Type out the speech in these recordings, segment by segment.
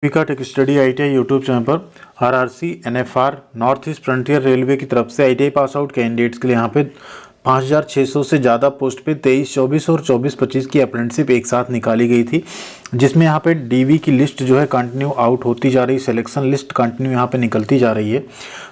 का tech study ITI YouTube channel पर RRC NFR north east frontier railway की तरफ से ITI पास आउट कैंडिडेट्स के लिए यहाँ पे 5600 से ज़्यादा पोस्ट पे 23-24 और 24-25 की अप्रेंटिसशिप एक साथ निकाली गई थी, जिसमें यहाँ पे DV की लिस्ट जो है कंटिन्यू आउट होती जा रही, सिलेक्शन लिस्ट कंटिन्यू यहाँ पे निकलती जा रही है।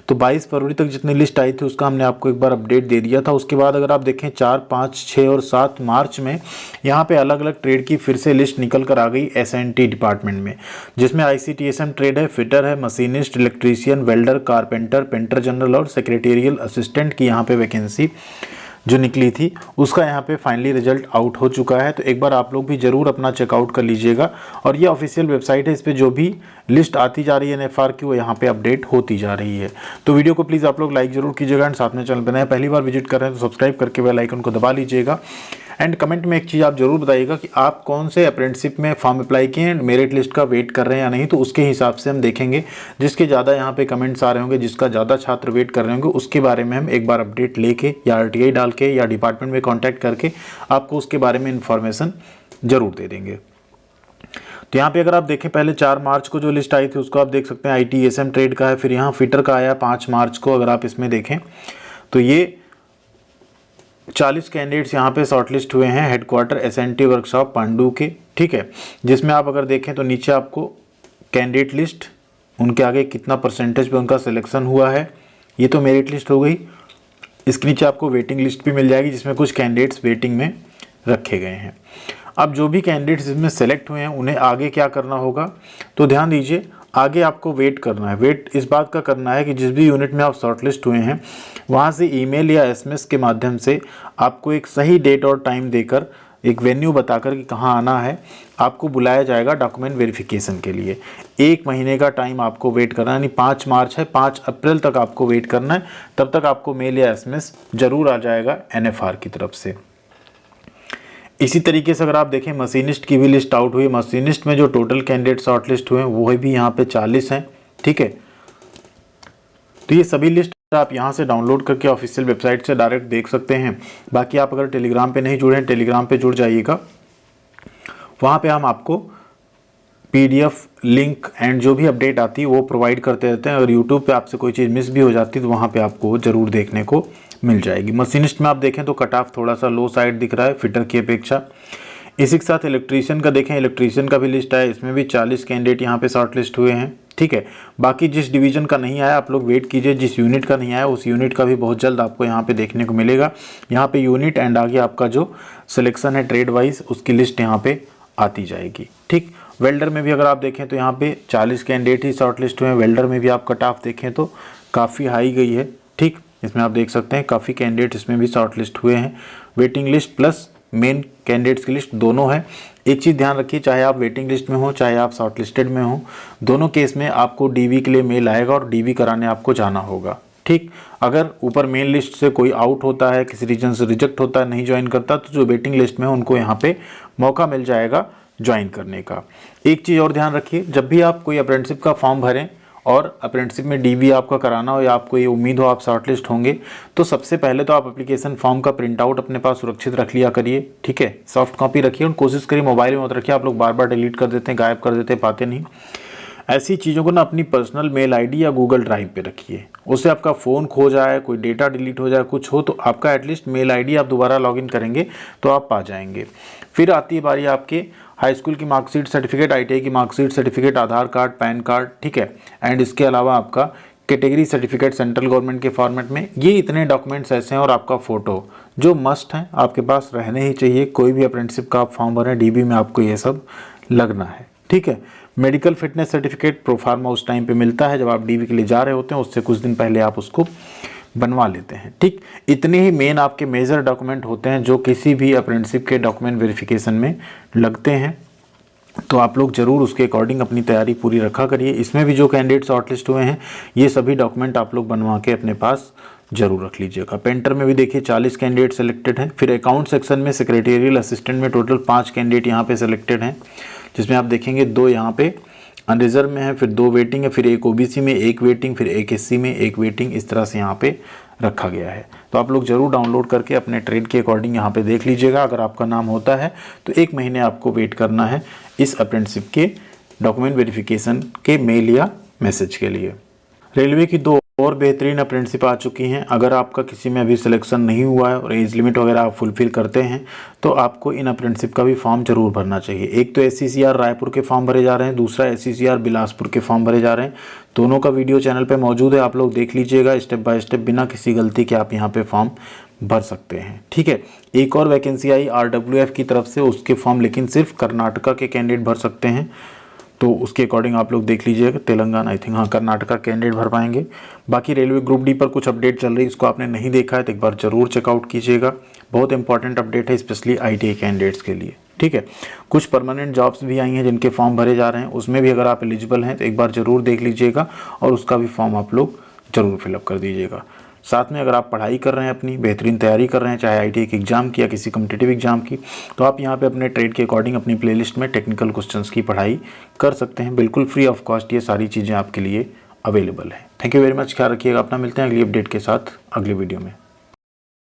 तो 22 फरवरी तक जितनी लिस्ट आई थी उसका हमने आपको एक बार अपडेट दे दिया था। उसके बाद अगर आप देखें 4, 5, 6 और 7 मार्च में यहाँ पे अलग अलग ट्रेड की फिर से लिस्ट निकल कर आ गई SNT डिपार्टमेंट में, जिसमें ICTSM ट्रेड है, फिटर है, machinist, electrician, welder, carpenter, painter general और सेक्रेटेरियल असिस्टेंट की यहाँ पे वैकेंसी जो निकली थी उसका यहाँ पे फाइनली रिजल्ट आउट हो चुका है। तो एक बार आप लोग भी ज़रूर अपना चेकआउट कर लीजिएगा। और ये ऑफिशियल वेबसाइट है, इस पर जो भी लिस्ट आती जा रही है NFR की वो यहाँ पे अपडेट होती जा रही है। तो वीडियो को प्लीज़ आप लोग लाइक ज़रूर कीजिएगा एंड साथ में चैनल पर नए पहली बार विजिट कर रहे हैं तो सब्सक्राइब करके बेल आइकन को दबा लीजिएगा। एंड कमेंट में एक चीज़ आप जरूर बताइएगा कि आप कौन से अप्रेंटिसशिप में फॉर्म अप्लाई किए हैं, मेरिट लिस्ट का वेट कर रहे हैं या नहीं, तो उसके हिसाब से हम देखेंगे। जिसके ज़्यादा यहाँ पे कमेंट्स आ रहे होंगे, जिसका ज़्यादा छात्र वेट कर रहे होंगे, उसके बारे में हम एक बार अपडेट लेके या RTI डाल के या डिपार्टमेंट में कॉन्टैक्ट करके आपको उसके बारे में इंफॉर्मेशन ज़रूर दे देंगे। तो यहाँ पे अगर आप देखें पहले 4 मार्च को जो लिस्ट आई थी उसको आप देख सकते हैं ITSM ट्रेड का है, फिर यहाँ फिटर का आया 5 मार्च को। अगर आप इसमें देखें तो ये 40 कैंडिडेट्स यहाँ पे शॉर्टलिस्ट हुए हैं हेडक्वार्टर SNT वर्कशॉप पांडु के, ठीक है। जिसमें आप अगर देखें तो नीचे आपको कैंडिडेट लिस्ट, उनके आगे कितना परसेंटेज पे उनका सिलेक्शन हुआ है, ये तो मेरिट लिस्ट हो गई। इसके नीचे आपको वेटिंग लिस्ट भी मिल जाएगी जिसमें कुछ कैंडिडेट्स वेटिंग में रखे गए हैं। अब जो भी कैंडिडेट्स इसमें सेलेक्ट हुए हैं उन्हें आगे क्या करना होगा, तो ध्यान दीजिए, आगे आपको वेट करना है। वेट इस बात का करना है कि जिस भी यूनिट में आप शॉर्टलिस्ट हुए हैं वहाँ से ईमेल या SMS के माध्यम से आपको एक सही डेट और टाइम देकर, एक वेन्यू बताकर कि कहाँ आना है, आपको बुलाया जाएगा डॉक्यूमेंट वेरिफिकेशन के लिए। 1 महीने का टाइम आपको वेट करना है, यानी 5 मार्च है, 5 अप्रैल तक आपको वेट करना है। तब तक आपको मेल या SMS जरूर आ जाएगा NFR की तरफ से। इसी तरीके से अगर आप देखें मशीनिस्ट की भी लिस्ट आउट हुई। मशीनिस्ट में जो टोटल कैंडिडेट शॉर्टलिस्ट हुए हैं वो भी यहाँ पे 40 हैं, ठीक है। तो ये सभी लिस्ट आप यहाँ से डाउनलोड करके ऑफिशियल वेबसाइट से डायरेक्ट देख सकते हैं। बाकी आप अगर टेलीग्राम पे नहीं जुड़े हैं, टेलीग्राम पे जुड़ जाइएगा, वहाँ पे हम आपको PDF लिंक एंड जो भी अपडेट आती है वो प्रोवाइड करते रहते हैं। अगर यूट्यूब पे आपसे कोई चीज़ मिस भी हो जाती है तो वहाँ पे आपको ज़रूर देखने को मिल जाएगी। मशीनिस्ट में आप देखें तो कट ऑफ थोड़ा सा लो साइड दिख रहा है फिटर की अपेक्षा। इसी के साथ इलेक्ट्रीशियन का देखें, इलेक्ट्रीशियन का भी लिस्ट आया, इसमें भी 40 कैंडिडेट यहाँ पे शॉर्ट लिस्ट हुए हैं, ठीक है। बाकी जिस डिवीज़न का नहीं आया आप लोग वेट कीजिए, जिस यूनिट का नहीं आया उस यूनिट का भी बहुत जल्द आपको यहाँ पे देखने को मिलेगा। यहाँ पे यूनिट एंड आगे आपका जो सिलेक्शन है ट्रेड वाइज उसकी लिस्ट यहाँ पे आती जाएगी, ठीक। वेल्डर में भी अगर आप देखें तो यहाँ पे 40 कैंडिडेट ही शॉर्ट लिस्ट हुए हैं। वेल्डर में भी आप कट ऑफ देखें तो काफ़ी हाई गई है, ठीक। इसमें आप देख सकते हैं काफ़ी कैंडिडेट इसमें भी शॉर्ट लिस्ट हुए हैं। Waiting list plus main candidates की लिस्ट दोनों है। एक चीज़ ध्यान रखिए, चाहे आप वेटिंग लिस्ट में हो चाहे आप शॉर्ट लिस्टेड में हो, दोनों केस में आपको DV के लिए मेल आएगा और DV कराने आपको जाना होगा, ठीक। अगर ऊपर मेन लिस्ट से कोई आउट होता है, किसी रीजन से रिजेक्ट होता है, नहीं ज्वाइन करता, तो जो वेटिंग लिस्ट में है उनको यहाँ पे मौका मिल जाएगा ज्वाइन करने का। एक चीज़ और ध्यान रखिए, जब भी आप कोई अप्रेंटिसशिप का फॉर्म भरें और अप्रेंटिसशिप में DV आपका कराना हो या आपको ये उम्मीद हो आप शॉर्टलिस्ट होंगे, तो सबसे पहले तो आप एप्लीकेशन फॉर्म का प्रिंट आउट अपने पास सुरक्षित रख लिया करिए, ठीक है। सॉफ्ट कॉपी रखिए और कोशिश करिए मोबाइल में मत रखिए। आप लोग बार बार डिलीट कर देते हैं, गायब कर देते हैं, पाते नहीं। ऐसी चीज़ों को ना अपनी पर्सनल मेल ID या गूगल ड्राइव पे रखिए। उससे आपका फ़ोन खो जाए, कोई डेटा डिलीट हो जाए, कुछ हो, तो आपका एटलीस्ट मेल ID आप दोबारा लॉगिन करेंगे तो आप पा जाएंगे। फिर आती है बारी आपके हाई स्कूल की मार्कशीट सर्टिफिकेट, ITI की मार्कशीट सर्टिफिकेट, आधार कार्ड, पैन कार्ड, ठीक है। एंड इसके अलावा आपका कैटेगरी सर्टिफिकेट सेंट्रल गवर्नमेंट के फॉर्मेट में। ये इतने डॉक्यूमेंट्स ऐसे हैं और आपका फ़ोटो जो मस्ट हैं, आपके पास रहने ही चाहिए। कोई भी अप्रेंटिसशिप का आप फॉर्म भरें DV में आपको ये सब लगना है, ठीक है। मेडिकल फिटनेस सर्टिफिकेट प्रोफार्मा उस टाइम पे मिलता है जब आप DV के लिए जा रहे होते हैं, उससे कुछ दिन पहले आप उसको बनवा लेते हैं, ठीक। इतने ही मेन आपके मेजर डॉक्यूमेंट होते हैं जो किसी भी अप्रेंटिसशिप के डॉक्यूमेंट वेरिफिकेशन में लगते हैं। तो आप लोग ज़रूर उसके अकॉर्डिंग अपनी तैयारी पूरी रखा करिए। इसमें भी जो कैंडिडेट शॉर्टलिस्ट हुए हैं ये सभी डॉक्यूमेंट आप लोग बनवा के अपने पास जरूर रख लीजिएगा। पेंटर में भी देखिए 40 कैंडिडेट सेलेक्टेड हैं। फिर अकाउंट सेक्शन में सेक्रेटेरियल असिस्टेंट में टोटल 5 कैंडिडेट यहाँ पे सेलेक्टेड हैं, जिसमें आप देखेंगे 2 यहाँ पे अनरिजर्व में है, फिर 2 वेटिंग है, फिर 1 OBC में 1 वेटिंग, फिर 1 SC में 1 वेटिंग, इस तरह से यहाँ पे रखा गया है। तो आप लोग ज़रूर डाउनलोड करके अपने ट्रेड के अकॉर्डिंग यहाँ पे देख लीजिएगा। अगर आपका नाम होता है तो 1 महीने आपको वेट करना है इस अप्रेंटिसशिप के डॉक्यूमेंट वेरिफिकेशन के मेल या मैसेज के लिए। रेलवे की 2 और बेहतरीन अप्रेंटिसशिप आ चुकी हैं। अगर आपका किसी में अभी सिलेक्शन नहीं हुआ है और एज लिमिट वगैरह आप फुलफिल करते हैं तो आपको इन अप्रेंटिसशिप का भी फॉर्म जरूर भरना चाहिए। एक तो SCCR रायपुर के फॉर्म भरे जा रहे हैं, दूसरा SCCR बिलासपुर के फॉर्म भरे जा रहे हैं। दोनों का वीडियो चैनल पे मौजूद है, आप लोग देख लीजिएगा। स्टेप बाय स्टेप बिना किसी गलती के आप यहाँ पे फॉर्म भर सकते हैं। ठीक है, एक और वैकेंसी आई RWF की तरफ से, उसके फॉर्म लेकिन सिर्फ कर्नाटका के कैंडिडेट भर सकते हैं, तो उसके अकॉर्डिंग आप लोग देख लीजिएगा। तेलंगाना आई थिंक, हाँ, कर्नाटका कैंडिडेट भर पाएंगे। बाकी रेलवे ग्रुप डी पर कुछ अपडेट चल रही है, इसको आपने नहीं देखा है तो एक बार जरूर चेकआउट कीजिएगा। बहुत इंपॉर्टेंट अपडेट है, स्पेशली ITI कैंडिडेट्स के लिए। ठीक है, कुछ परमानेंट जॉब्स भी आई हैं जिनके फॉर्म भरे जा रहे हैं, उसमें भी अगर आप एलिजिबल हैं तो एक बार ज़रूर देख लीजिएगा और उसका भी फॉर्म आप लोग ज़रूर फिलअप कर दीजिएगा। साथ में अगर आप पढ़ाई कर रहे हैं, अपनी बेहतरीन तैयारी कर रहे हैं, चाहे ITI के एग्ज़ाम की या किसी कॉम्पिटिटिव एग्ज़ाम की, तो आप यहाँ पे अपने ट्रेड के अकॉर्डिंग अपनी प्लेलिस्ट में टेक्निकल क्वेश्चंस की पढ़ाई कर सकते हैं। बिल्कुल फ्री ऑफ कॉस्ट ये सारी चीज़ें आपके लिए अवेलेबल है। थैंक यू वेरी मच, ख्याल रखिएगा अपना। मिलते हैं अगली अपडेट के साथ अगली वीडियो में।